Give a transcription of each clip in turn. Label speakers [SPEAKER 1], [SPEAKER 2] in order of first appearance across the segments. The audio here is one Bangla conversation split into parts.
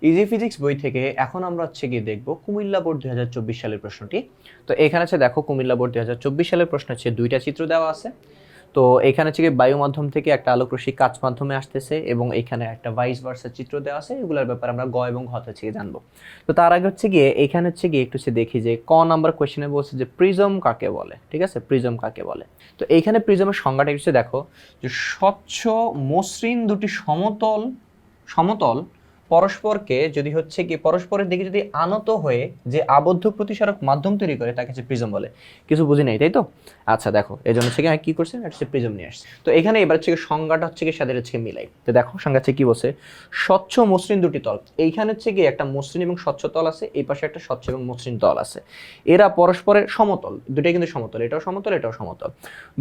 [SPEAKER 1] ইজি ফিজিক্স বই থেকে এখন আমরা হচ্ছে গিয়ে দেখবো কুমিল্লা বোর্ড 2024 সালের প্রশ্নটি। তো এখানে হচ্ছে দেখো কুমিল্লা বোর্ড 2024 সালের প্রশ্ন হচ্ছে দুইটা চিত্র দেওয়া আছে। তো এখানে হচ্ছে গিয়ে বায়ু মাধ্যম থেকে একটা আলোক রশ্মি কাচ মাধ্যমে আসতেছে এবং এখানে একটা ভাইস ভার্সা চিত্র দেওয়া আছে। এগুলোর ব্যাপারে আমরা গ এবং ঘ হচ্ছে গিয়ে জানবো। তো তার আগে হচ্ছে গিয়ে এখানে হচ্ছে গিয়ে একটু দেখি যে ক নাম্বার কোয়েশ্চেনে বলছে যে প্রিজম কাকে বলে। ঠিক আছে, প্রিজম কাকে বলে। তো এইখানে প্রিজমের সংজ্ঞাটা একটু দেখো যে স্বচ্ছ মসৃণ দুটি সমতল সমতল পরস্পরকে যদি হচ্ছে কি পরস্পরের দিকে যদি আনত হয়ে যে আবদ্ধ প্রতিসারক মাধ্যম তৈরি করে তাকে হচ্ছে প্রিজম বলে। কিছু বুঝি নাই তাই তো? আচ্ছা দেখো এই জন্য হচ্ছে কি করছে, এটা হচ্ছে প্রিজম নিয়ে আসছে। তো এখানে এবার হচ্ছে সংজ্ঞাটা হচ্ছে কি সাথে হচ্ছে মিলাই। তো দেখো সংজ্ঞা হচ্ছে কি বলছে, স্বচ্ছ মসৃণ দুটি তল। এইখানে হচ্ছে কি একটা মসৃণ এবং স্বচ্ছ তল আছে, এই পাশে একটা স্বচ্ছ এবং মসৃণ তল আছে। এরা পরস্পরের সমতল, দুটাই কিন্তু সমতল, এটাও সমতল এটাও সমতল।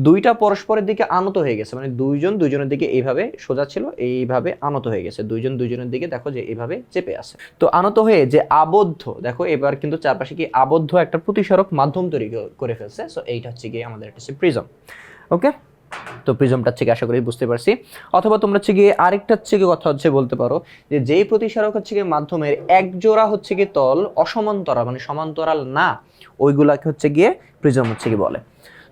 [SPEAKER 1] দুইটা পরস্পরের দিকে আনত হয়ে গেছে, মানে দুইজন দুইজনের দিকে এইভাবে সোজা ছিল, এইভাবে আনত হয়ে গেছে, দুইজন দুইজনের দিকে দেখো যে এইভাবে চেপে আছে। তো আনত হয়ে যে আবদ্ধ, দেখো এবার কিন্তু চারপাশে কি আবদ্ধ একটা প্রতিসারক মাধ্যম তৈরি করে ফেলছে। সো এইটা হচ্ছে কি আমাদের একটা প্রিজম। ওকে, তো প্রিজমটা হচ্ছে আশা করি বুঝতে পারছি। অথবা তোমরা হচ্ছে গিয়ে আরেকটা হচ্ছে কি কথা হচ্ছে বলতে পারো যে যেই প্রতিসারক হচ্ছে কি মাধ্যমের এক জোড়া হচ্ছে কি তল অসমান্তরাল মানে সমান্তরাল না, ওইগুলাকে হচ্ছে গিয়ে প্রিজম হচ্ছে কি বলে।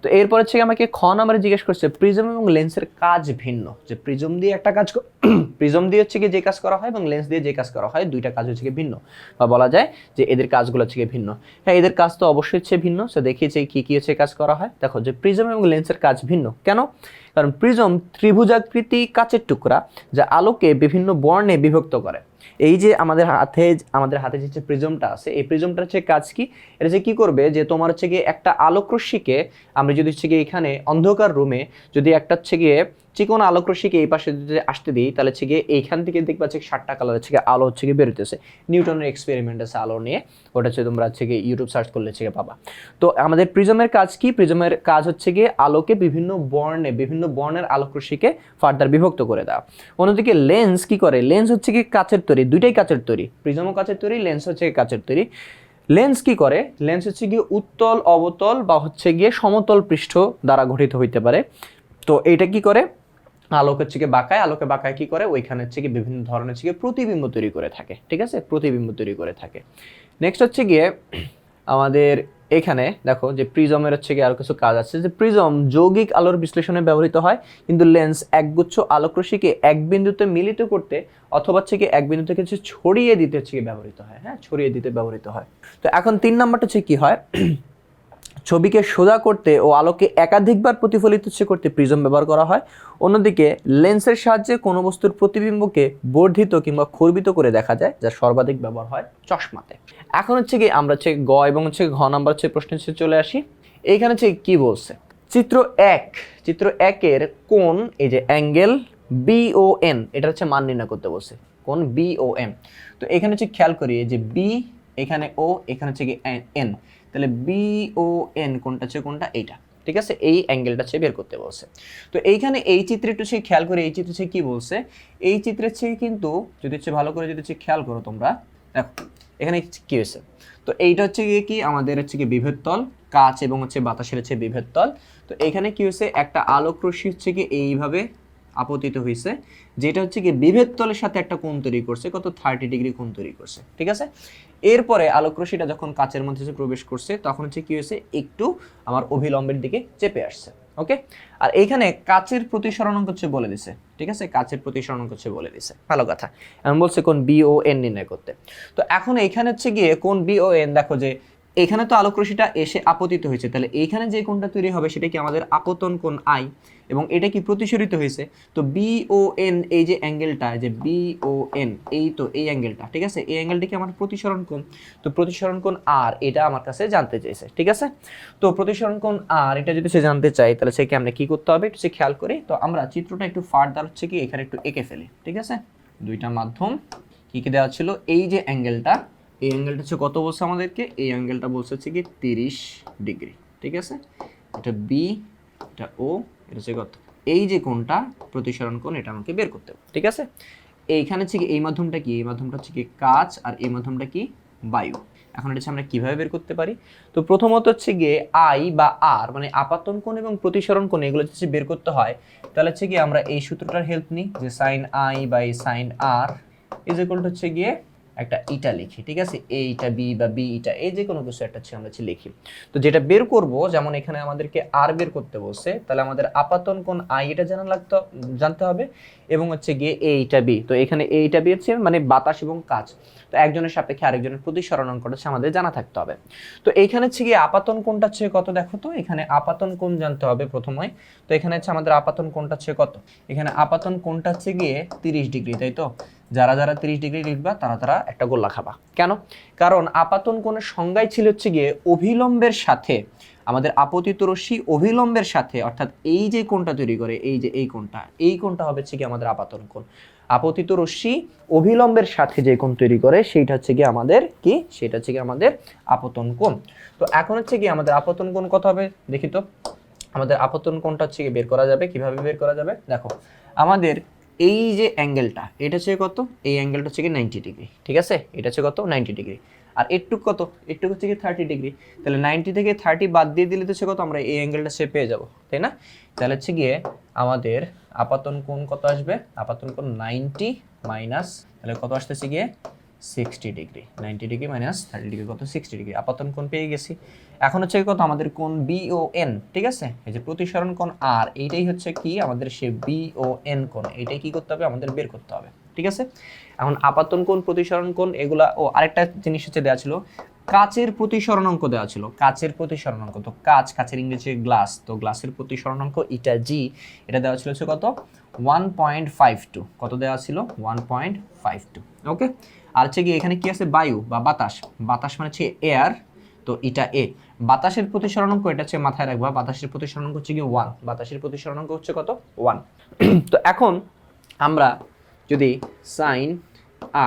[SPEAKER 1] তো এরপর হচ্ছে আমাকে খ নাম্বারে জিজ্ঞেস করছে প্রিজম এবং লেন্সের কাজ ভিন্ন। যে প্রিজম দিয়ে একটা কাজ প্রিজম দিয়ে হচ্ছে কি যে কাজ করা হয় এবং লেন্স দিয়ে যে কাজ করা হয়, দুইটা কাজ হচ্ছে কি ভিন্ন, বা বলা যায় যে এদের কাজগুলো হচ্ছে কি ভিন্ন। হ্যাঁ, এদের কাজ তো অবশ্যই হচ্ছে ভিন্ন। সো দেখিয়েছে কি কি হচ্ছে কাজ করা হয়। দেখো যে প্রিজম এবং লেন্সের কাজ ভিন্ন কেন? কারণ প্রিজম ত্রিভুজাকৃতি কাচের টুকরা যা আলোকে বিভিন্ন বর্ণে বিভক্ত করে। এই যে আমাদের হাতে যে প্রিজমটা আছে, এই প্রিজমটা হচ্ছে কাজ কি, এটা হচ্ছে কি করবে যে তোমার হচ্ছে গিয়ে একটা আলোক রশ্মিকে আমরা যদি হচ্ছে গিয়ে এখানে অন্ধকার রুমে যদি একটা হচ্ছে গিয়ে চিকন আলোক রশ্মিকে এই পাশে যদি আসতে দিই, তাহলে হচ্ছে গিয়ে এইখান থেকে দেখবা হচ্ছে 7টা কালার হচ্ছে গিয়ে আলো হচ্ছে গিয়ে বেরোতেছে। নিউটনের এক্সপেরিমেন্ট আছে আলো নিয়ে, ওটা হচ্ছে তোমরা হচ্ছে গিয়ে ইউটিউব সার্চ করলে হচ্ছে গিয়ে পাবা। তো আমাদের প্রিজমের কাজ কি? প্রিজমের কাজ হচ্ছে গিয়ে আলোকে বিভিন্ন বর্ণের আলোক রশ্মিকে ফার্দার বিভক্ত করে দেওয়া। অন্যদিকে লেন্স কি করে? লেন্স হচ্ছে কি কাচের তৈরি, দুইটাই কাচের তৈরি, প্রিজমও কাচের তৈরি, লেন্স হচ্ছে কাচের তৈরি। লেন্স কি করে? লেন্স হচ্ছে গিয়ে উত্তল অবতল বা হচ্ছে গিয়ে সমতল পৃষ্ঠ দ্বারা গঠিত হইতে পারে। তো এইটা কি করে? আলোকে হচ্ছে গিয়ে বাঁকায়, আলোকে বাঁকায় কি করে? ওইখানে হচ্ছে গিয়ে বিভিন্ন ধরনের হচ্ছে গিয়ে প্রতিবিম্ব তৈরি করে থাকে। ঠিক আছে, প্রতিবিম্ব তৈরি করে থাকে। নেক্সট হচ্ছে গিয়ে আমাদের এখানে দেখো যে প্রিজমের হচ্ছে গিয়ে আরো কিছু কাজ আছে। যে প্রিজম যৌগিক আলোর বিশ্লেষণে ব্যবহৃত হয়, কিন্তু লেন্স একগুচ্ছ আলোক রশ্মিকে এক বিন্দুতে মিলিত করতে অথবা হচ্ছে কি এক বিন্দু থেকে ছড়িয়ে দিতে হচ্ছে কি ব্যবহৃত হয়। হ্যাঁ, ছড়িয়ে দিতে ব্যবহৃত হয়। তো এখন 3 নাম্বারটা হচ্ছে কি হয়, ছবিকে সোজা করতে ও আলোকে একাধিকবার প্রতিফলিত করতে প্রিজম ব্যবহার করা হয়। অন্যদিকে লেন্সের সাহায্যে কোনো বস্তুর প্রতিবিম্বকে বর্ধিত কিংবা খর্বিত করে দেখা যায়, যা সর্বাধিক ব্যবহার হয় চশমাতে। এখন হচ্ছে কি আমরা হচ্ছে গ এবং হচ্ছে ঘ নাম্বার হচ্ছে প্রশ্ন চলে আসি। এইখানে হচ্ছে কি বলছে, চিত্র 1-এর কোণ, এই যে অ্যাঙ্গেল BON, এটা হচ্ছে মান নির্ণয় করতে বলছে, কোণ BON। তো এখানে হচ্ছে খেয়াল করি যে বি, এখানে ও, এখানে হচ্ছে কি এন, তাহলে BON কোনটা হচ্ছে কোনটা? এইটা। ঠিক আছে, এই অ্যাঙ্গেলটা হচ্ছে বের করতে বলছে। তো এইখানে এই চিত্রে একটু হচ্ছে খেয়াল করে, এই চিত্রে হচ্ছে কি বলছে, এই চিত্রের হচ্ছে কিন্তু যদি হচ্ছে ভালো করে যদি হচ্ছে খেয়াল করো তোমরা, দেখো এখানে কি হয়েছে। তো এইটা হচ্ছে গিয়ে কি আমাদের হচ্ছে কি বিভেদ তল, কাচ এবং হচ্ছে বাতাসের হচ্ছে বিভেদ তল। তো এখানে কি হয়েছে, একটা আলোক রশ্মি হচ্ছে কি এইভাবে আপতিত হয়েছে, যেটা হচ্ছে কি বিভেদ তলের সাথে একটা কোণ তৈরি করছে, কত 30 ডিগ্রি কোণ তৈরি করছে। ঠিক আছে, এরপরে আলোক রশ্মিটা যখন কাচের মধ্যে প্রবেশ করছে তখন হচ্ছে কি হয়েছে, একটু আমার অভিলম্বের দিকে চেপে আসছে। ওকে, আর এইখানে কাচের প্রতিসরণাঙ্ক হচ্ছে বলে দিছে। ঠিক আছে, কাচের প্রতিসরণাঙ্ক হচ্ছে বলে দিছে, ভালো কথা। এখন বলছে কোন BON নির্ণয় করতে। তো এখন এইখানে হচ্ছে গিয়ে কোন BON, দেখো যে এখানে তো আলোক রশ্মিটা এসে আপতিত হয়েছে, তাহলে এইখানে যে কোণটা তৈরি হবে সেটা কি আমাদের আপতন কোণ I, এবং এটা কি প্রতিসরিত হয়েছে। তো BON, এই যে অ্যাঙ্গেলটা, যে BON, এই তো এই অ্যাঙ্গেলটা, ঠিক আছে, এই অ্যাঙ্গেলটা কি আমার প্রতিসরণ কোণ। তো প্রতিসরণ কোণ R, এটা আমার কাছে জানতে চাইছে। ঠিক আছে, তো প্রতিসরণ কোণ R এটা যদি সে জানতে চাই, তাহলে সে আমরা কি করতে হবে একটু সে খেয়াল করি। তো আমরা চিত্রটা একটু ফার্দার হচ্ছে কি এখানে একটু এঁকে ফেলি। ঠিক আছে, দুইটা মাধ্যম কি কি দেওয়া ছিল, এই যে অ্যাঙ্গেলটা, এই অ্যাঙ্গেলটা হচ্ছে কত বলছে আমাদেরকে, এই অ্যাঙ্গেলটা বলছে হচ্ছে কি 30 ডিগ্রি। ঠিক আছে, এটা B, এটা O, এটা হচ্ছে কত, এই যে কোণটা প্রতিসরণ কোণ, এটা আমাকে বের করতে হবে। ঠিক আছে, এইখানে হচ্ছে কি এই মাধ্যমটা কি, এই মাধ্যমটা হচ্ছে কি কাচ, আর এই মাধ্যমটা কি বায়ু। এখন এটা আমরা কিভাবে বের করতে পারি? তো প্রথমত হচ্ছে গিয়ে I বা R মানে আপাতন কোণ এবং প্রতিসরণ কোণ, এগুলো হচ্ছে বের করতে হয়। তাহলে হচ্ছে কি আমরা এই সূত্রটার হেল্প নিই, যে sin I by sin R is equal to হচ্ছে গিয়ে একটা ইটা লিখি, ঠিক আছে, এ ইটা বি বা বি ইটা, এই যে কোনো কিছু একটা আমরা লিখি। তো যেটা বের করব, যেমন এখানে আমাদেরকে আর বের করতে বলছে, তাহলে আমাদের আপাতন কোণ আই এটা জানতে হবে, এবং হচ্ছে গিয়ে এ ইটা বি। তো এখানে এ ইটা বি হচ্ছে মানে বাতাস এবং কাচ, তো একজনের সাপেক্ষে আরেকজনের প্রতিসরণাঙ্কটা হচ্ছে আমাদের জানা থাকতে হবে। তো এইখানে হচ্ছে গিয়ে আপাতন কোণটা হচ্ছে কত, দেখো তো এখানে আপাতন কোণ জানতে হবে প্রথমে। তো এখানে হচ্ছে আমাদের আপাতন কোণটা হচ্ছে কত, এখানে আপাতন কোণটা হচ্ছে গিয়ে 30 ডিগ্রি, তাই তো? যারা যারা 30 ডিগ্রি লিখবা তারা তারা একটা গোল্লা খাবা। কেন? কারণ আপাতন কোণের সংজ্ঞাই ছিল হচ্ছে গিয়ে অভিলম্বের সাথে, আমাদের আপতিত রশ্মি অভিলম্বের সাথে, অর্থাৎ এই যে কোণটা তৈরি করে, এই যে এই কোণটা হবে হচ্ছে কি আমাদের আপাতন কোণ। আপতিত রশ্মি অভিলম্বের সাথে যে কোণ তৈরি করে সেইটা হচ্ছে কি আমাদের কি, সেটা হচ্ছে কি আমাদের আপতন কোণ। তো এখন হচ্ছে কি আমাদের আপতন কোণ কত হবে দেখি তো। আমাদের আপতন কোণটা হচ্ছে কি বের করা যাবে, কিভাবে বের করা যাবে দেখো। আমাদের এই যে অ্যাঙ্গেলটা, এটা হচ্ছে কত, এই অ্যাঙ্গেলটা হচ্ছে কি 90 ডিগ্রি, ঠিক আছে, এটা হচ্ছে কত 90 ডিগ্রি। আর একটু কত, একটু হচ্ছে কি 30 ডিগ্রি। তাহলে 90 থেকে 30 বাদ দিয়ে দিলে তো হচ্ছে কত, আমরা এই অ্যাঙ্গেলটা সে পেয়ে যাব, তাই না? তাহলে হচ্ছে গিয়ে আমাদের আপাতন কোণ কত আসবে, আপাতন কোণ 90 মাইনাস, তাহলে কত আসতেছে গিয়ে 60 ডিগ্রি। 90 ডিগ্রি মাইনাস 30 ডিগ্রি কত, 60 ডিগ্রি। আপাতন কোণ পেয়ে গেছি। এখন হচ্ছে কত আমাদের কোণ বি ও এন, ঠিক আছে, এই যে প্রতিসরণ কোণ আর, এইটাই হচ্ছে কি আমাদের সে বি ও এন কোণ, এইটাই কি করতে হবে আমাদের বের করতে হবে, ঠিক আছে। এখন আপাতন কোণ, প্রতিসরণ কোণ এগুলা, ও আরেকটা জিনিস হচ্ছে দেওয়া ছিল, কাচের প্রতিসরণাঙ্ক দেওয়া ছিল, কাচের প্রতিসরণাঙ্ক। তো কাচের ইংরেজি গ্লাস, তো গ্লাসের প্রতিসরণাঙ্ক ইটা জি, এটা দেওয়া ছিল হচ্ছে কত 1.52, কত দেওয়া ছিল 1.52, ওকে। আর হচ্ছে কি এখানে কি আছে, বায়ু বা বাতাস, বাতাস মানে হচ্ছে এয়ার, তো এটা এ। বাতাসের প্রতিসরণাঙ্ক এটা হচ্ছে মাথায় রাখবা, বাতাসের প্রতিসরণাঙ্ক হচ্ছে কি 1, বাতাসের প্রতিসরণাঙ্ক হচ্ছে কত 1। তো এখন আমরা যদি sine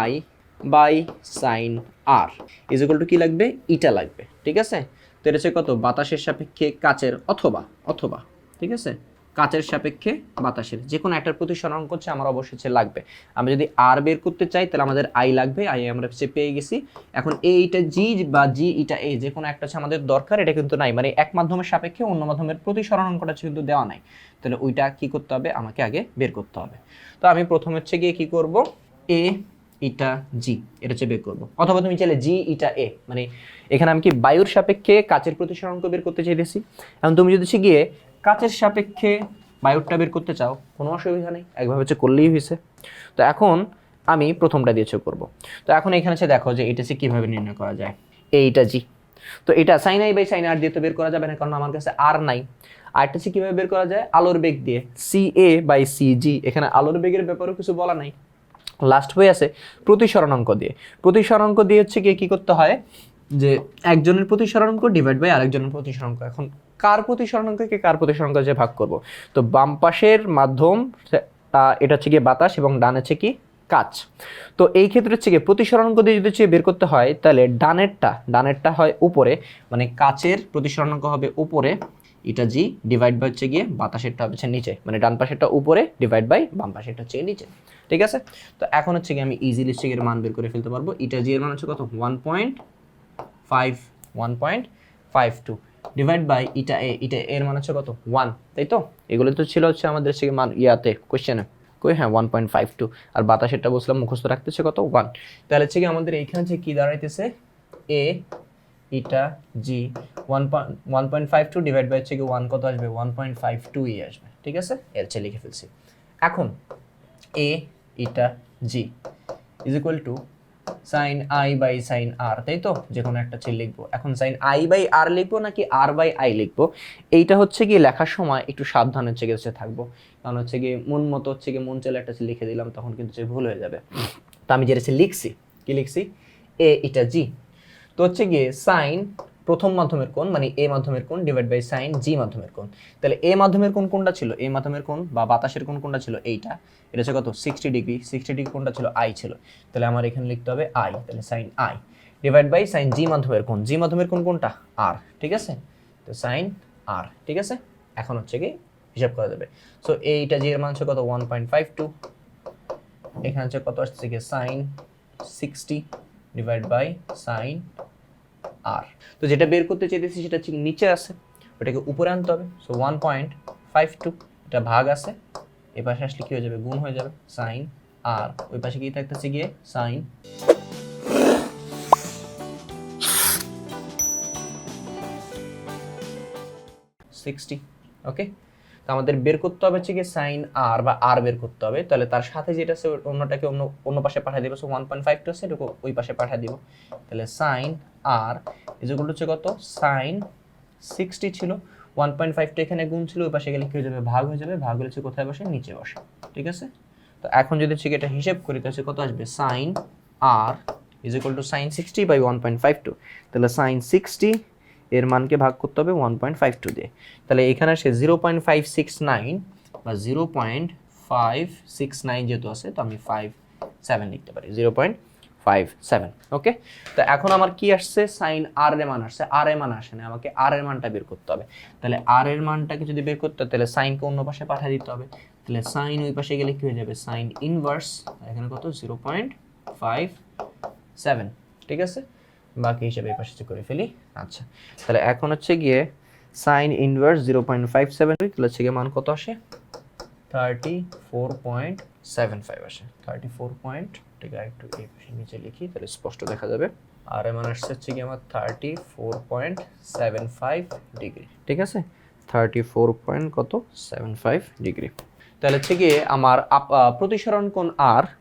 [SPEAKER 1] I by sine R is equal to কি লাগবে, ইটা লাগবে, ঠিক আছে। তো এটা হচ্ছে কত, বাতাসের সাপেক্ষে কাচের, অথবা অথবা ঠিক আছে, কাচের সাপেক্ষে বাতাসের যে কোনো একটার প্রতিসরণাঙ্ক হচ্ছে আমার অবশ্যই লাগবে। আমরা যদি আর বের করতে চাই তাহলে আমাদের আই লাগবে, আই আমরা পেয়ে গেছি। এখন এইটা জি বা জি এটা এ, যে কোনো একটা হচ্ছে আমাদের দরকার, এটা কিন্তু নাই, মানে এক মাধ্যমের সাপেক্ষে অন্য মাধ্যমের প্রতিসরণাঙ্কটা কিন্তু দেওয়া নাই। তাহলে ওইটা কি করতে হবে, আমাকে আগে বের করতে হবে। তো আমি প্রথমে হচ্ছে গিয়ে কি করব, এ ইটা জি এটা হচ্ছে বের করবো, অথবা তুমি চাইলে জি ইটা এ, মানে এখানে আমি কি বায়ুর সাপেক্ষে কাচের প্রতিসরণাঙ্ক বের করতে চাইতেছি। এখন তুমি যদি হচ্ছে গিয়ে কাচের সাপেক্ষে বায়ুরটা বের করতে চাও, কোনো অসুবিধা নেই, একভাবে হচ্ছে করলেই হয়েছে। তো এখন আমি প্রথমটা দিয়েছে করব। তো এখন এখানে হচ্ছে দেখো যে এটা হচ্ছে কীভাবে নির্ণয় করা যায়, এইটা জি। তো এটা সাইন আই বাই সাইন আর দিয়ে তো বের করা যাবে না, কারণ আমার কাছে আর নাই। আরটা হচ্ছে কীভাবে বের করা যায়, আলোর বেগ দিয়ে, সি এ বাই সি জি। এখানে আলোর বেগের ব্যাপারেও কিছু বলা নাই, লাস্ট হয়ে আছে প্রতিসরণাঙ্ক দিয়ে। প্রতিসরণাঙ্ক দিয়ে হচ্ছে গিয়ে কী করতে হয়, যে একজনের প্রতিসরণাঙ্ক ডিভাইড বাই আরেকজনের প্রতিসরণাঙ্ক। এখন কার প্রতিসরণাঙ্ককে কার প্রতিসরণাঙ্ক যে ভাগ করব, তো বাম পাশের মাধ্যম এটা হচ্ছে গিয়ে বাতাস এবং ডান হচ্ছে কি কাচ। তো এই ক্ষেত্রে হচ্ছে গিয়ে প্রতিসরণাঙ্ক দিয়ে যদি হচ্ছে বের করতে হয়, তাহলে ডানেরটা হয় উপরে, মানে কাচের প্রতিসরণাঙ্ক হবে উপরে এটা জি, ডিভাইড বাই হচ্ছে গিয়ে বাতাসেরটা হচ্ছে নিচে, মানে ডান পাশেরটা উপরে ডিভাইড বাই বাম পাশেরটা হচ্ছে নিচে, ঠিক আছে। তো এখন হচ্ছে গিয়ে আমি ইজিলি হচ্ছে এর মান বের করে ফেলতে পারবো। এটা জি এর মান হচ্ছে কত 1.52 ডিভাইড বাই ইটা এর মান হচ্ছে কত 1, তাই তো? এগুলো তো ছিল হচ্ছে আমাদের হচ্ছে মান ইয়াতে কোশ্চেনে কই, হ্যাঁ 1.52। আর বাতাসেরটা বলছিলাম মুখস্থ রাখতেছে কত 1। তাহলে হচ্ছে কি আমাদের এইখানে যে কি দাঁড়াইতেছে, এ ইটা জি 1.52 ডিভাইড বাই হচ্ছে কি 1 কত আসবে 1.52 ই আসবে, ঠিক আছে, এর চেয়ে লিখে ফেলছি। এখন A eta G is equal to sine I by sine R, তাই তো? যে কোনো একটা চেয়ে লিখবো। এখন সাইন আই বাই আর লিখবো নাকি আর বাই আই লিখবো, এইটা হচ্ছে কি লেখার সময় একটু সাবধান হচ্ছে গিয়ে থাকবো, কারণ হচ্ছে কি মন মতো হচ্ছে কি মন চাইলে একটা লিখে দিলাম, তখন কিন্তু ভুল হয়ে যাবে। তো আমি যেটা লিখছি, কি লিখছি, এ ইটা জি, তো হচ্ছে গিয়ে সাইন প্রথম মাধ্যমের কোণ মানে এ মাধ্যমের কোণ ডিভাইড বাই সাইন জি মাধ্যমের কোণ। তাহলে এ মাধ্যমের কোণ কোনটা ছিল, এ মাধ্যমের কোণ বা বাতাসের কোণ কোনটা ছিল, এইটা, এটা হচ্ছে কত 60 ডিগ্রি। 60 ডিগ্রি কোণটা ছিল আই ছিল, তাহলে আমার এখানে লিখতে হবে আই, তাহলে sine I divide by sine G মাধ্যমের কোণ, জি মাধ্যমের কোণ কোনটা আর, ঠিক আছে, তো সাইন আর, ঠিক আছে। এখন হচ্ছে কি হিসাব করা যাবে। সো এইটা জি এর মান হচ্ছে কত 1.52, এখানে হচ্ছে কত আসছে কি সাইন 60 ডিভাইড বাই সাইন আর। তো যেটা বের করতে চাইতেছি সেটা হচ্ছে নিচে আছে, ওটাকে উপরে আনতে হবে। সো 1.52 এটা ভাগ আছে, এই পাশে আসলে কি হয়ে যাবে, গুণ হয়ে যাবে, সাইন আর, ওই পাশে কি থাকতেছে গিয়ে সাইন 60। ওকে, তো আমাদের বের করতে হবে হচ্ছে কি সাইন আর বা আর বের করতে হবে, তাহলে তার সাথে যেটা আছে অন্যটাকে অন্য পাশে পাঠিয়ে দিব। সো 1.5 আছে এটাকে ওই পাশে পাঠিয়ে দিব, তাহলে sine R is equal to হচ্ছে কত, সাইন 60 ছিল, 1.5টা এখানে গুণ ছিল, ওই পাশে গেলে কি হয়ে যাবে, ভাগ হয়ে যাবে, ভাগ হলে কোথায় বসে, নিচে বসে। ঠিক আছে, তো এখন যদি হচ্ছে এটা হিসাব করি তাহলে কত আসবে, sine R is equal to sine 60 by 1.52, তাহলে সাইন 60 এর মানকে ভাগ করতে হবে 1.52 দিয়ে, তাহলে এখানে আসে 0.569 বা 0.569 যেহেতু আছে তো আমি 57 লিখতে পারি, 0.57। ওকে, তো এখন আমার কি আসছে, সাইন আর এর মান আসছে, আর এর মান আসে না, আমাকে আর এর মানটা বের করতে হবে। তাহলে আর এর মানটাকে যদি বের করতে হয় তাহলে সাইনকে অন্য পাশে পাঠিয়ে দিতে হবে, তাহলে সাইন ওই পাশে গেলে কি হয়ে যাবে, সাইন ইনভার্স এখানে কত, 0.57। ঠিক আছে, বাকি হিসাবে এই পাশে করে ফেলি। আচ্ছা, তাহলে এখন হচ্ছে গিয়ে সাইন ইনভার্স 0.57, তাহলে হচ্ছে গিয়ে মান কত আসে, 34.75 আসে, 34 পয়েন্ট। ঠিক আছে, একটু এই পাশে নিচে লিখি তাহলে স্পষ্ট দেখা যাবে। আর এর মান আসছে হচ্ছে গিয়ে আমার 34.75 ডিগ্রি। ঠিক আছে, 34.75 ডিগ্রি। তাহলে হচ্ছে গিয়ে আমার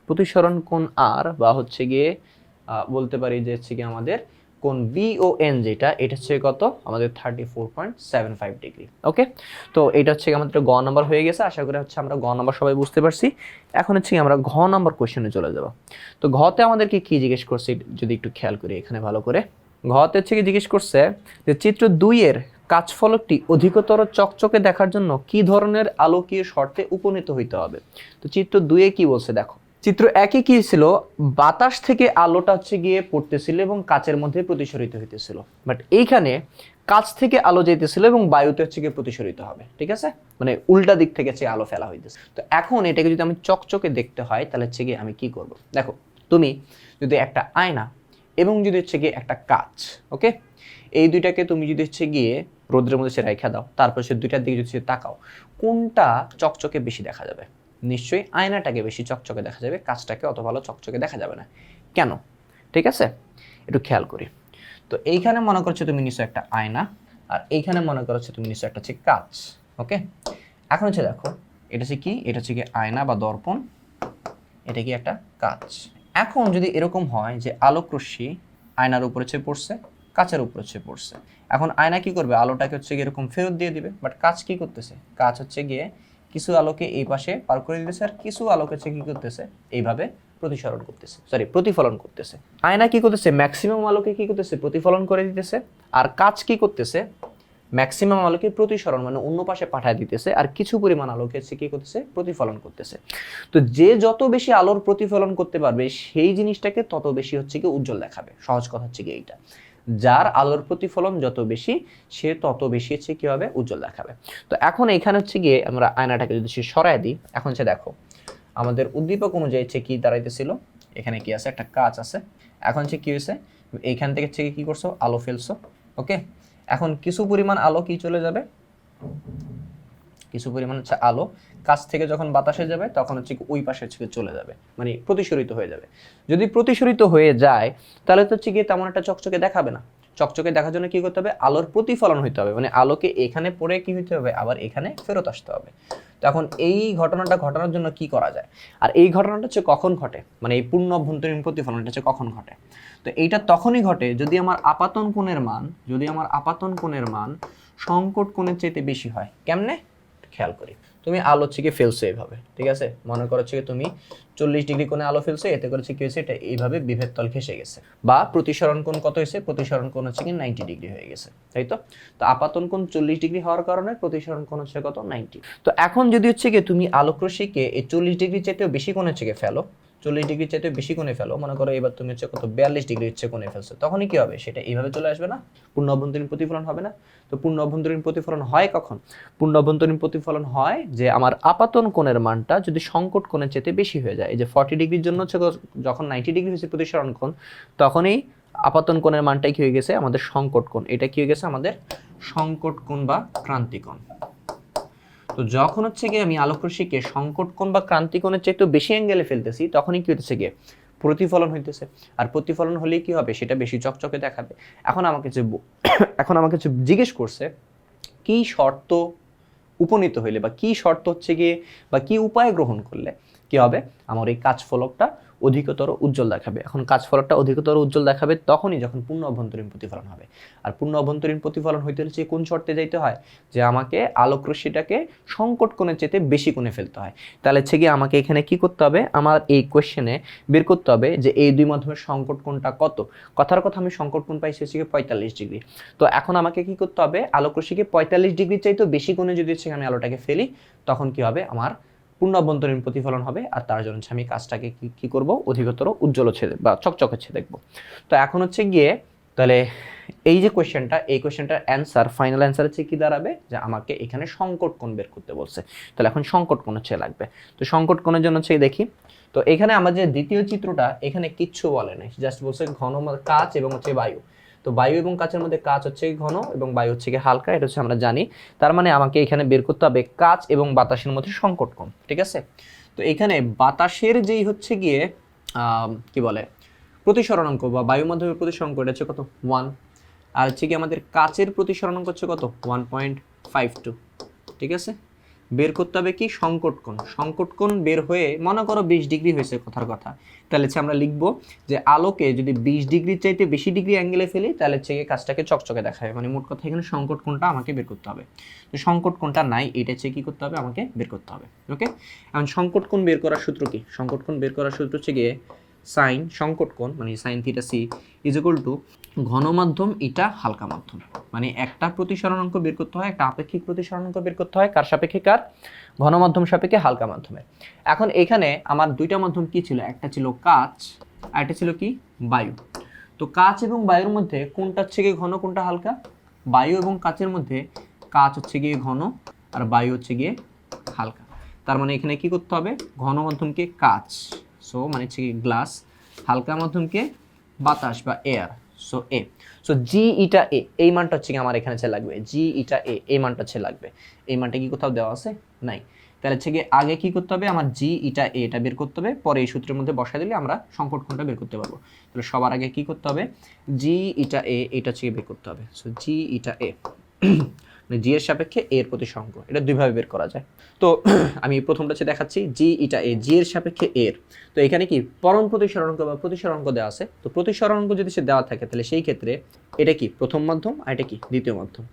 [SPEAKER 1] প্রতিসরণ কোণ আর বা হচ্ছে গিয়ে বলতে পারি যে হচ্ছে গিয়ে আমাদের কোণ বিওএন যেটা, এটা হচ্ছে কত, আমাদের 34.75 ডিগ্রি। ওকে, তো এটা হচ্ছে আমাদের গ নাম্বার হয়ে গেছে, আশা করি হচ্ছে আমরা গ নাম্বার সবাই বুঝতে পারছি। এখন হচ্ছে আমরা ঘ নাম্বার কোশ্চেনে চলে যাব। তো ঘতে আমাদেরকে কি জিজ্ঞেস করছে যদি একটু খেয়াল করি এখানে ভালো করে, ঘতে হচ্ছে কি জিজ্ঞেস করছে যে চিত্র 2 এর কাঁচফলকটি অধিকতর চকচকে দেখার জন্য কি ধরনের আলোকীয় শর্তে উপনীত হইতে হবে। তো চিত্র 2 এ কি বলছে দেখো, চিত্র 1 এ কি ছিল, বাতাস থেকে আলোটা হচ্ছে গিয়ে পড়তেছিল এবং কাচের মধ্যে প্রতিসরিত হইতেছিল, বাট এইখানে কাচ থেকে আলো যাইতেছিল এবং বায়ুতে হচ্ছে গিয়ে প্রতিসরিত হবে। ঠিক আছে, মানে উল্টা দিক থেকে হচ্ছে আলো ফেলা হইতেছে। তো এখন এটাকে যদি আমি চকচকে দেখতে হয় তাহলে হচ্ছে গিয়ে আমি কি করব, দেখো তুমি যদি একটা আয়না এবং যদি হচ্ছে গিয়ে একটা কাচ, ওকে, এই দুইটাকে তুমি যদি হচ্ছে গিয়ে রোদ্রের মধ্যে সে রেখে দাও, তারপর সে দুইটার দিকে যদি তাকাও, কোনটা চকচকে বেশি দেখা যাবে, নিশ্চয়ই আয়নাটাকে বেশি চকচকে দেখা যাবে, কাচটাকে অত ভালো চকচকে দেখা যাবে না। কেন? ঠিক আছে, একটু খেয়াল করি। তো এইখানে মনে করছো তুমি নিশ্চয় একটা আয়না, আর এইখানে মনে করছো তুমি নিশ্চয় একটা হচ্ছে কাচ। ওকে, এখন হচ্ছে দেখো এটা হচ্ছে কি, এটা হচ্ছে কি আয়না বা দর্পণ, এটা কি একটা কাচ। এখন যদি এরকম হয় যে আলোক রশ্মি আয়নার উপরে চেয়ে পড়ছে, কাচের উপরে চেয়ে পড়ছে, এখন আয়না কি করবে, আলোটাকে হচ্ছে গিয়ে এরকম ফেরত দিয়ে দিবে, বাট কাচ কি করতেছে, কাচ হচ্ছে গিয়ে কিছু আলোকে এই পাশে পার করে দিতেছে আর কিছু আলোকে হচ্ছে কি করতেছে, এইভাবে প্রতিফলন করতেছে। আয়না কি করতেছে, ম্যাক্সিমাম আলোকে কি করতেছে, প্রতিফলন করে দিতেছে, আর কাচ কি করতেছে, ম্যাক্সিমাম আলোকে প্রতিসরণ মানে অন্য পাশে পাঠায় দিতেছে, আর কিছু পরিমাণ আলোকে হচ্ছে কি করতেছে, প্রতিফলন করতেছে। তো যে যত বেশি আলোর প্রতিফলন করতে পারবে সেই জিনিসটাকে তত বেশি হচ্ছে কি উজ্জ্বল দেখাবে। সহজ কথা হচ্ছে কি এইটা, যার আলোর প্রতিফলন যত বেশি সে তত বেশি হচ্ছে কি হবে, উজ্জ্বল দেখাবে। তো এখন এখানে হচ্ছে গিয়ে আমরা আয়নাটাকে যদি সরায় দিই, এখন হচ্ছে দেখো আমাদের উদ্দীপক অনুযায়ী হচ্ছে কি দাঁড়াইতেছিল, এখানে কি আছে, একটা কাচ আছে। এখন হচ্ছে কি হয়েছে, এইখান থেকে হচ্ছে কি করছো, আলো ফেলছো। ওকে, এখন কিছু পরিমাণ আলো কি চলে যাবে, কিছু পরিমাণ হচ্ছে আলো কাছ থেকে যখন বাতাসে যাবে তখন হচ্ছে ওই পাশে হচ্ছে চলে যাবে, মানে প্রতিসরিত হয়ে যাবে। যদি প্রতিসরিত হয়ে যায় তাহলে তো হচ্ছে গিয়ে তেমন একটা চকচকে দেখাবে না। চকচকে দেখার জন্য কি করতে হবে, আলোর প্রতিফলন হইতে হবে, মানে আলোকে এখানে পড়ে কি হইতে হবে, আবার এখানে ফেরত আসতে হবে। তখন এই ঘটনাটা ঘটানোর জন্য কি করা যায়, আর এই ঘটনাটা হচ্ছে কখন ঘটে, মানে এই পূর্ণ অভ্যন্তরীণ প্রতিফলনটা হচ্ছে কখন ঘটে। তো এইটা তখনই ঘটে যদি আমার আপাতন কোণের মান সংকট কোণের চাইতে বেশি হয়। কেমনে, খেয়াল করি, তুমি আলো হচ্ছে কি ফেলছো এইভাবে, ঠিক আছে, মনে করো হচ্ছে তুমি 40 ডিগ্রি কোণে আলো ফেলছো, এতে করেছে কি হয়েছে, এটা এইভাবে বিভেদ তল ঘেঁষে গেছে, বা প্রতিসরণ কোণ কত হয়েছে, প্রতিসরণ কোণ হচ্ছে কি 90 ডিগ্রি হয়ে গেছে, তাই তো। তো আপাতন কোণ 40 ডিগ্রি হওয়ার কারণে প্রতিসরণ কোণ হচ্ছে কত, 90। তো এখন যদি হচ্ছে কি তুমি আলোক রশ্মিকে এই 40 ডিগ্রি চাইতেও বেশি কোণে হচ্ছে ফেলো, 40 ডিগ্রি চাইতে বেশি কোণে ফেলো, মনে করো এবার তুমি হচ্ছে কত 42 ডিগ্রি হচ্ছে কোণে ফেলছো, তখনই কি হবে, সেটা এইভাবে চলে আসবে না, পূর্ণ অভ্যন্তরীণ প্রতিফলন হবে না। তো পূর্ণ অভ্যন্তরীণ প্রতিফলন হয় কখন, পূর্ণ অভ্যন্তরীণ প্রতিফলন হয় যে আমার আপাতন কোণের মানটা যদি সংকট কোণের চাইতে বেশি হয়ে যায়। এই যে 40 ডিগ্রির জন্য হচ্ছে যখন 90 ডিগ্রি হয়েছে প্রতিসরণ কোণ, তখনই আপাতন কোণের মানটাই কি হয়ে গেছে, আমাদের সংকট কোণ, এটা কি হয়ে গেছে আমাদের সংকট কোণ বা ক্রান্তি কোণ। তো যখন হচ্ছে গিয়ে আমি আলোক রশ্মিকে সংকট কোণ বা ক্রান্তি কোণের চেয়ে একটু বেশি অ্যাঙ্গেলে ফেলতেছি, তখনই কি হচ্ছে গিয়ে প্রতিফলন হইতেছে, আর প্রতিফলন হলেই কি হবে, সেটা বেশি চকচকে দেখাবে। এখন আমাকে যে জিজ্ঞেস করছে কি শর্ত উপনীত হইলে বা কি শর্ত হচ্ছে গিয়ে বা কি উপায় গ্রহণ করলে কি হবে, আমার এই কাজ ফলকটা অধিকতর উজ্জ্বল দেখাবে। এখন কাজ ফলকটা অধিকতর উজ্জ্বল দেখাবে তখনই যখন পূর্ণ অভ্যন্তরীণ প্রতিফলন হবে। আর পূর্ণ অভ্যন্তরীণ প্রতিফলন হইতে হলে কোন শর্তে যাইতে হয়, যে আমাকে আলোক রশ্মিটাকে সংকট কোণের চেয়ে বেশি কোণে ফেলতে হয়। তাহলে হচ্ছে গিয়ে আমাকে এখানে কি করতে হবে, আমার এই কোয়েশ্চেনে বের করতে হবে যে এই দুই মাধ্যমের সংকট কোণটা কত। কথার কথা আমি সংকট কোণ পাইছি হচ্ছে 45 ডিগ্রি। তো এখন আমাকে কি করতে হবে, আলোক রশ্মিকে 45 ডিগ্রির চাইতেও বেশি কোণে যদি হচ্ছে আমি আলোটাকে ফেলি, তখন কি হবে, আমার পূর্ণ অভ্যন্তরীণ প্রতিফলন হবে। আর তার জন্য আমি কাজটাকে কি করব, অধিকতর উজ্জ্বল হচ্ছে বা চকচক হচ্ছে দেখব। তো এখন হচ্ছে গিয়ে তাহলে এই যে কোয়েশ্চেনটা, এই কোয়েশ্চেনটার অ্যান্সার, ফাইনাল অ্যান্সার হচ্ছে কি দাঁড়াবে, যে আমাকে এখানে সংকট কোণ বের করতে বলছে। তাহলে এখন সংকট কোণ হচ্ছে লাগবে। তো সংকট কোণের জন্য হচ্ছে দেখি, তো এখানে আমার যে দ্বিতীয় চিত্রটা, এখানে কিচ্ছু বলে নাই, জাস্ট বলছে ঘন কাচ এবং হচ্ছে বায়ু। তো বায়ু এবং কাচের মধ্যে কাচ হচ্ছে ঘন এবং বায়ু হচ্ছে হালকা, এটা হচ্ছে আমরা জানি। তার মানে আমাকে এখানে বের করতে হবে কাচ এবং বাতাসের মধ্যে সংকট কোণ, ঠিক আছে। তো এখানে বাতাসের যেই হচ্ছে গিয়ে কি বলে প্রতিসরণাঙ্ক বা বায়ু মাধ্যমের প্রতিসরণাঙ্ক, এটা হচ্ছে কত 1। আর হচ্ছে কি আমাদের কাচের প্রতিসরণাঙ্ক হচ্ছে কত 1.52, ঠিক আছে। বের করতে হবে কি সংকট কোণ। সংকট কোণ বের হয়ে মনে করো 20 ডিগ্রি হয়েছে কথার কথা, তাহলে হচ্ছে আমরা লিখব যে আলোকে যদি 20 ডিগ্রির চাইতে বেশি ডিগ্রি অ্যাঙ্গেলে ফেলি, তাহলে হচ্ছে কাজটাকে চকচকে দেখায়। মানে মোট কথা এখানে সংকট কোণটা আমাকে বের করতে হবে। তো সংকট কোণটা নাই, এটা হচ্ছে কি করতে হবে, আমাকে বের করতে হবে। ওকে, এখন সংকট কোণ বের করার সূত্র কি, সংকট কোণ বের করার সূত্র হচ্ছে গিয়ে সাইন সংকট কোণ মানে sine theta C is equal to ঘন মাধ্যম ইটা হালকা মাধ্যম। মানে একটা প্রতিসরণাঙ্ক বের করতে হয়, একটা আপেক্ষিক প্রতিসরণাঙ্ক বের করতে হয়, কার সাপেক্ষে, কার ঘন মাধ্যম সাপেক্ষে হালকা মাধ্যমে। এখন এখানে আমার দুইটা মাধ্যম কি ছিল, একটা ছিল কাচ আর একটা ছিল কি বায়ু। তো কাচ এবং বায়ুর মধ্যে কোনটা হচ্ছে গিয়ে ঘন, কোনটা হালকা, বায়ু এবং কাচের মধ্যে কাচ হচ্ছে গিয়ে ঘন আর বায়ু হচ্ছে গিয়ে হালকা। তার মানে এখানে কি করতে হবে, ঘন মাধ্যমকে কাচ, সো মানে হচ্ছে কি গ্লাস, হালকা মাধ্যমকে বাতাস বা এয়ার, সো এ। সো জি ইটা এ, এই মানটা হচ্ছে কি আমার এখানে লাগবে, জি ইটা এ এই মানটা হচ্ছে লাগবে। এই মানটা কি কোথাও দেওয়া আছে, নাই। তাহলে হচ্ছে কি আগে কি করতে হবে, আমার জি ইটা এ এটা বের করতে হবে, পরে এই সূত্রের মধ্যে বসাই দিলে আমরা সংকট কোণটা বের করতে পারবো। তাহলে সবার আগে কি করতে হবে, জি ইটা এ এটা হচ্ছে বের করতে হবে। সো জি ইটা এ মানে জি এর সাপেক্ষে এর প্রতিসরণাঙ্ক, এটা দুইভাবে বের করা যায়। তো আমি প্রথমটা হচ্ছে দেখাচ্ছি, জি ইটা এ, জি এর সাপেক্ষে এর। তো এখানে কি পরম প্রতিসরণাঙ্ক বা প্রতিসরণাঙ্ক দেওয়া আছে। তো প্রতিসরণাঙ্ক যদি সে দেওয়া থাকে, তাহলে সেই ক্ষেত্রে এটা কি প্রথম মাধ্যম আর এটা কি দ্বিতীয় মাধ্যম,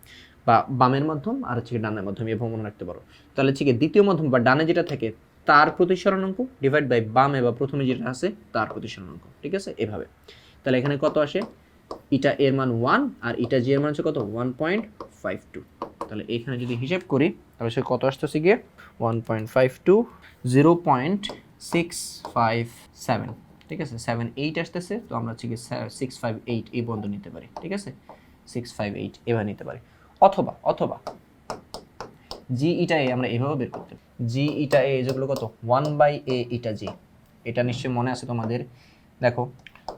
[SPEAKER 1] বা বামের মাধ্যম আর হচ্ছে ডানের মাধ্যম, এভাবে মনে রাখতে পারো। তাহলে হচ্ছে কি দ্বিতীয় মাধ্যম বা ডানে যেটা থাকে তার প্রতিসরণাঙ্ক ডিভাইড বাই বামে বা প্রথমে যেটা আছে তার প্রতিসরণাঙ্ক, ঠিক আছে, এভাবে। তাহলে এখানে কত আসে, ইটা এর মান 1 আর ইটা জি এর মান হচ্ছে কত 1.52। তাহলে এখানে যদি হিসাব করি তাহলে সে কত আসতেছে গিয়ে 1.52 0.657, ঠিক আছে, 78 আসতেছে। তো আমরা হচ্ছে কি 658 এই বন্ধ নিতে পারি, ঠিক আছে, 658 এভাবে নিতে পারি। অথবা অথবা জি ইটা এ আমরা এভাবে বের করতে পারি, জি ইটা এ যেগুলো কত 1/a ইটা জি। এটা নিশ্চয়ই মনে আছে তোমাদের, দেখো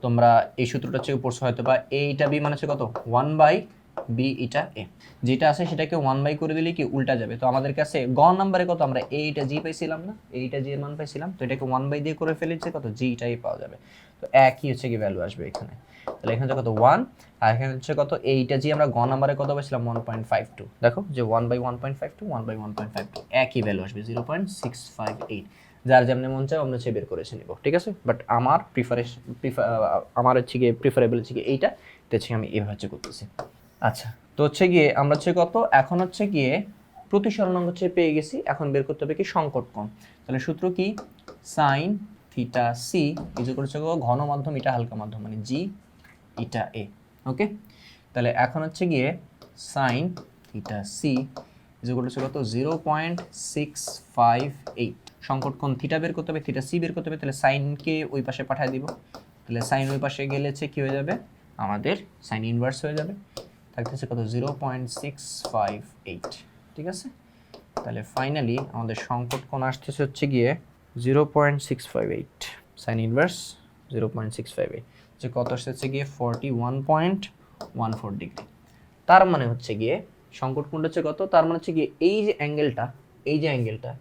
[SPEAKER 1] তোমরা এই সূত্রটা হচ্ছে পড়ছো হয়তো, বা এ ইটা বি মানে হচ্ছে কত 1/b ইটা এ। যেটা আছে সেটাকে 1/, করে দিলে কি উল্টা যাবে। তো আমাদের কাছে গ নম্বরে কত আমরা এ ইটা জি পাইছিলাম না, এ ইটা জি এর মান পাইছিলাম, তো এটাকে 1/, দিয়ে করে ফেলেছে কত জি ইটা এ পাওয়া যাবে। তো একই হচ্ছে কি ভ্যালু আসবে এখানে। তাহলে এখানে কত 1 আর এখানে হচ্ছে কত এইটা জি আমরা গ নম্বরে কত পাইছিলাম 1.52। দেখো যে 1/1.52 1/1.52 একই ভ্যালু আসবে 0.658। যার যেমনি মন চায় আমরা বের করেছে নিব, ঠিক আছে। বাট আমার আমার হচ্ছে গিয়ে প্রিফারেবল হচ্ছে গিয়ে এইটা, তো হচ্ছে আমি এভাবে হচ্ছে করতেছি। আচ্ছা, তো হচ্ছে গিয়ে আমরা হচ্ছে কত এখন হচ্ছে গিয়ে প্রতিসরণাঙ্ক হচ্ছে পেয়ে গেছি, এখন বের করতে হবে কি সংকট কোণ। তাহলে সূত্র কি, sine theta C is equal to ঘন মাধ্যম ইটা হালকা মাধ্যম মানে জি ইটা এ। ওকে, তাহলে এখন হচ্ছে গিয়ে sine theta C is equal to কত 0.658। সংকট কোণ থিটা বের করতে হবে, থিটা সি বের করতে হবে। তাহলে সাইনকে ওই পাশে পাঠিয়ে দিব, তাহলে সাইন ওই পাশে গেলে হচ্ছে কি হয়ে যাবে, আমাদের সাইন ইনভার্স হয়ে যাবে, থাকতেছে কত 0.658, ঠিক আছে। তাহলে ফাইনালি আমাদের সংকট কোণ আসতেছে হচ্ছে গিয়ে 0.658, সাইন ইনভার্স 0.658, যে কত আসতেছে গিয়ে 41.14 ডিগ্রি। তার মানে হচ্ছে গিয়ে সংকট কোণটা হচ্ছে কত, তার মানে হচ্ছে গিয়ে এই যে অ্যাঙ্গেলটা, এই যে অ্যাঙ্গেলটা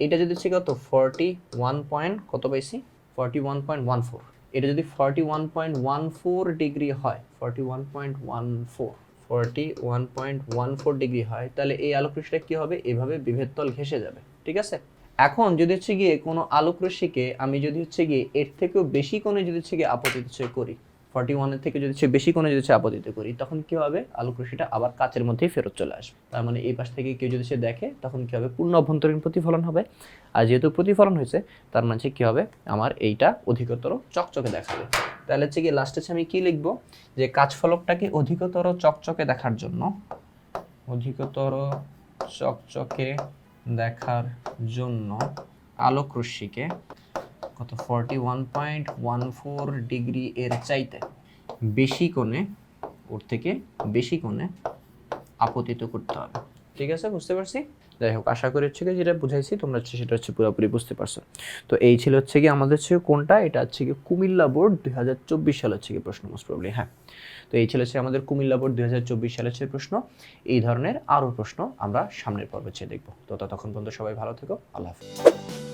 [SPEAKER 1] এটা যদি হচ্ছে কত 41 পয়েন্ট কত পাইছি 41.14, এটা যদি 41.14 ডিগ্রি হয়, 41.14 41.14 ডিগ্রি হয়, তাহলে এই আলোক রশ্মিটা কি হবে, এভাবে বিভেদ তল ঘেঁষে যাবে। ঠিক আছে, এখন যদি হচ্ছে গিয়ে কোনো আলোক রশ্মিকে আমি যদি হচ্ছে গিয়ে এর থেকেও বেশি কোণে যদি হচ্ছে গিয়ে আপতিত করি, 41 এর থেকে যদি হচ্ছে বেশি কোণে যদি হচ্ছে আপতিত করি, তখন কি হবে, আলোক রশ্মিটা আবার কাচের মধ্যেই ফেরত চলে আসবে। তার মানে এই পাশ থেকে কেউ যদি সে দেখে, তখন কি হবে, পূর্ণ অভ্যন্তরীণ প্রতিফলন হবে। আর যেহেতু প্রতিফলন হয়েছে, তার মানে কি হবে, আমার এইটা অধিকতর চকচকে দেখাবে। তাহলে হচ্ছে কি লাস্টে আমি কি লিখবো, যে কাচ ফলকটাকে অধিকতর চকচকে দেখার জন্য, অধিকতর চকচকে দেখার জন্য আলোক রশ্মিকে কত 41.14 ডিগ্রি এর চাইতে বেশি কোণে, ওর থেকে বেশি কোণে আপতিত করতে হবে। ঠিক আছে, বুঝতে পারছি। যাই হোক, আশা করি হচ্ছে যেটা বুঝাইছি তোমরা সেটা হচ্ছে পুরোপুরি বুঝতে পারছো। তো এই ছিল হচ্ছে কি আমাদের হচ্ছে কোনটা, এটা হচ্ছে কি কুমিল্লা বোর্ড 2024 সালে হচ্ছে কি প্রশ্ন, মোস্ট প্রবলি। হ্যাঁ, তো এই ছিল হচ্ছে আমাদের কুমিল্লা বোর্ড 2024 সালের হচ্ছে প্রশ্ন। এই ধরনের আরও প্রশ্ন আমরা সামনের পর্বে দেখবো। তো ততক্ষণ পর্যন্ত সবাই ভালো থেকো, আল্লাহ হাফেজ।